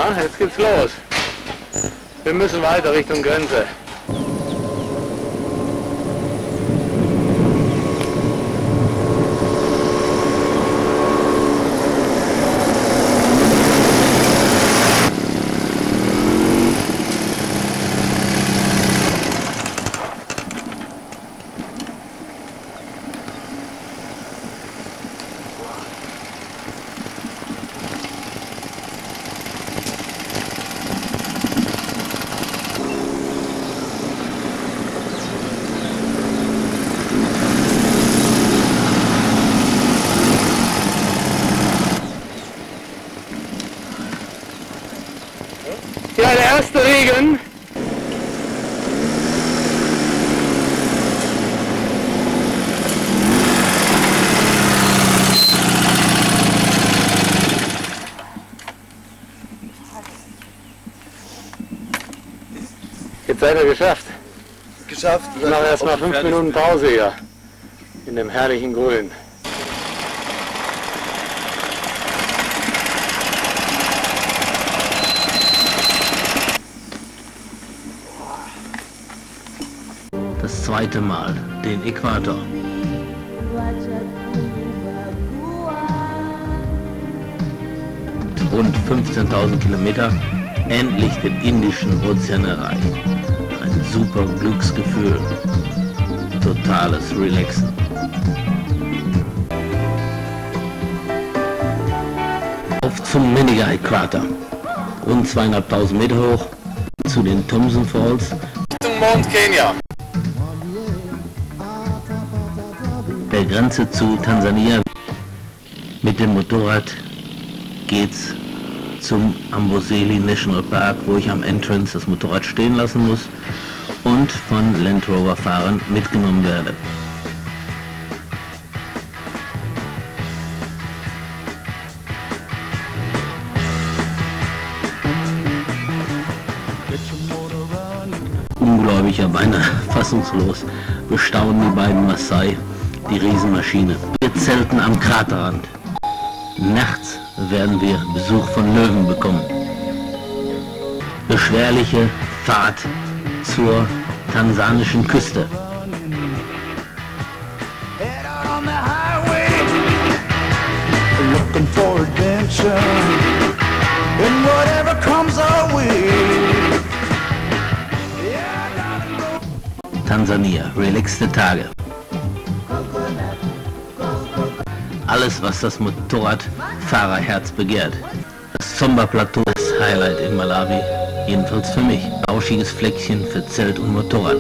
Ja, jetzt geht's los. Wir müssen weiter Richtung Grenze. Ja, der erste Regen. Jetzt seid ihr geschafft. Geschafft. Ich mache erstmal 5 Minuten Pause hier in dem herrlichen Grün. Das zweite Mal den Äquator. Rund 15.000 Kilometer, endlich den Indischen Ozean erreicht. Ein super Glücksgefühl, totales Relaxen. Auf zum Meniga-Äquator, rund 2.500 Meter hoch, zu den Thompson Falls. Richtung Mount Kenya. Der Grenze zu Tansania. Mit dem Motorrad geht's zum Amboseli National Park, wo ich am Entrance das Motorrad stehen lassen muss und von Land Rover Fahrern mitgenommen werde. Ungläubig, ja beinahe fassungslos bestaunen die beiden Maasai die Riesenmaschine. Wir zelten am Kraterrand. Nachts werden wir Besuch von Löwen bekommen. Beschwerliche Fahrt zur tansanischen Küste. Tansania, relaxte Tage. Alles, was das Motorradfahrerherz begehrt. Das Zomba-Plateau ist Highlight in Malawi, jedenfalls für mich. Bauschiges Fleckchen für Zelt und Motorrad.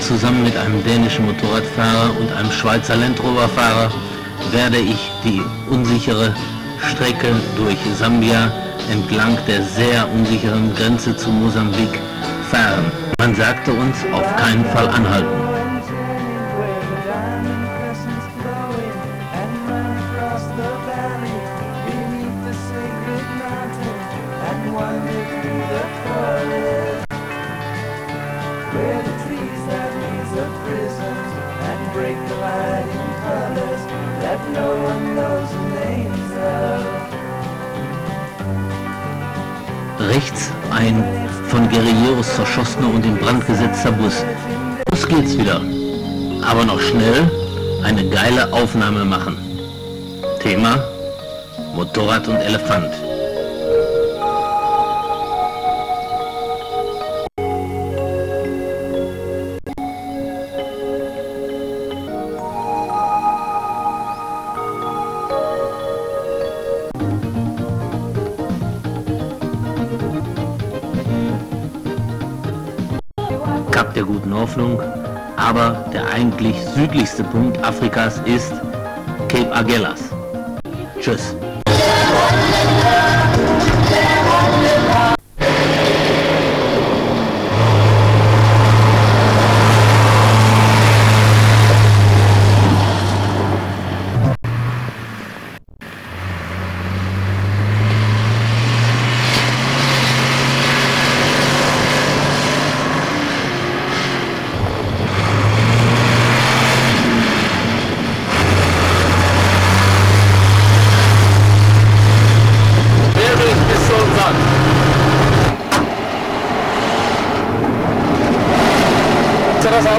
Zusammen mit einem dänischen Motorradfahrer und einem Schweizer Land Rover Fahrer werde ich die unsichere Strecke durch Sambia entlang der sehr unsicheren Grenze zu Mosambik fahren. Man sagte uns, auf keinen Fall anhalten. Rechts ein von Guerilleros zerschossener und in Brand gesetzter Bus. Los geht's wieder. Aber noch schnell eine geile Aufnahme machen. Thema: Motorrad und Elefant. Kap der Guten Hoffnung, aber der eigentlich südlichste Punkt Afrikas ist Cape Agulhas. Tschüss.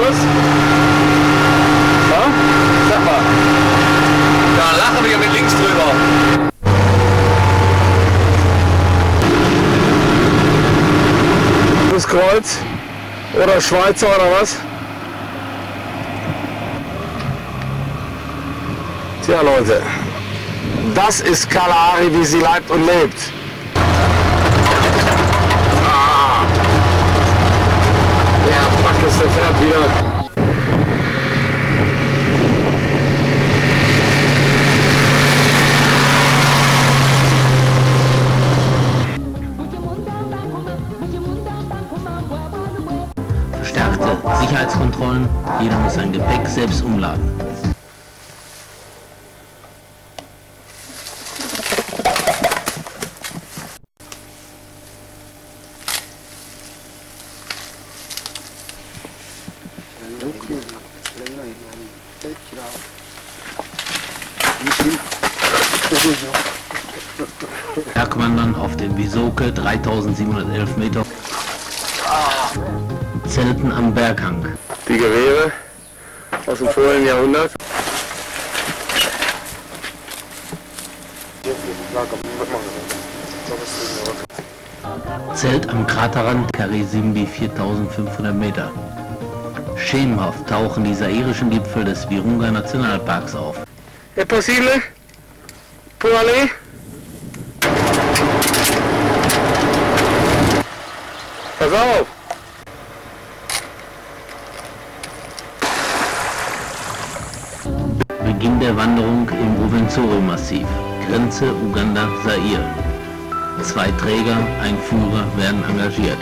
los? Ja? Sag mal. Da lachen wir mit links drüber. Das Kreuz oder Schweizer oder was? Tja Leute, das ist Kalahari, wie sie leibt und lebt. Der Backes, der fährt wieder. Verstärkte Sicherheitskontrollen, jeder muss sein Gepäck selbst umladen. Bergwandern auf der Bisoke, 3711 Meter. Zelten am Berghang. Die Gewehre aus dem vorigen Jahrhundert. Zelt am Kraterrand, Karisimbi, 4500 Meter. Schemenhaft tauchen die zairischen Gipfel des Virunga Nationalparks auf. È possibile? Pour aller? Pass auf! Beginn der Wanderung im Rwenzori-Massiv, Grenze Uganda-Zaire. 2 Träger, ein Führer werden engagiert.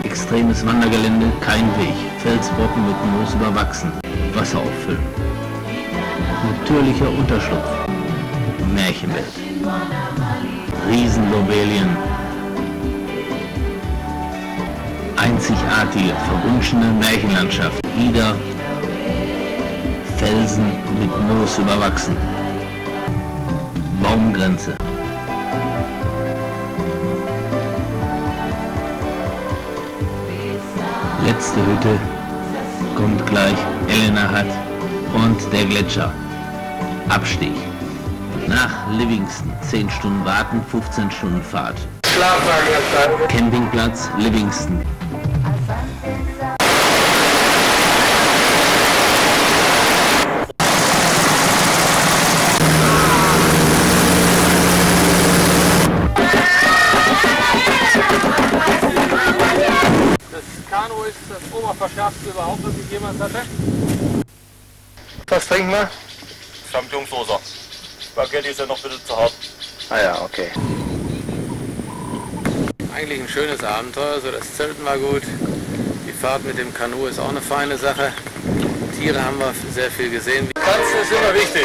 Extremes Wandergelände, kein Weg, Felsbrocken mit Moos überwachsen, Wasser auffüllen. Natürlicher Unterschlupf, Märchenwelt. Riesenlobelien. Einzigartige, verwunschene Märchenlandschaft, Ida, Felsen mit Moos überwachsen. Baumgrenze. Letzte Hütte kommt gleich, Elena hat und der Gletscher. Abstieg. Nach Livingston 10 Stunden warten, 15 Stunden Fahrt. Schlafwagen. Campingplatz Livingston. Kanu ist das Oberverschärfste überhaupt, was ich jemals hatte. Was trinken wir? Champignonsauce. Spaghetti ist ja noch ein bisschen zu hart. Ah ja, okay. Eigentlich ein schönes Abenteuer, so das Zelten war gut. Die Fahrt mit dem Kanu ist auch eine feine Sache. Tiere haben wir sehr viel gesehen. Tanzen ist immer wichtig.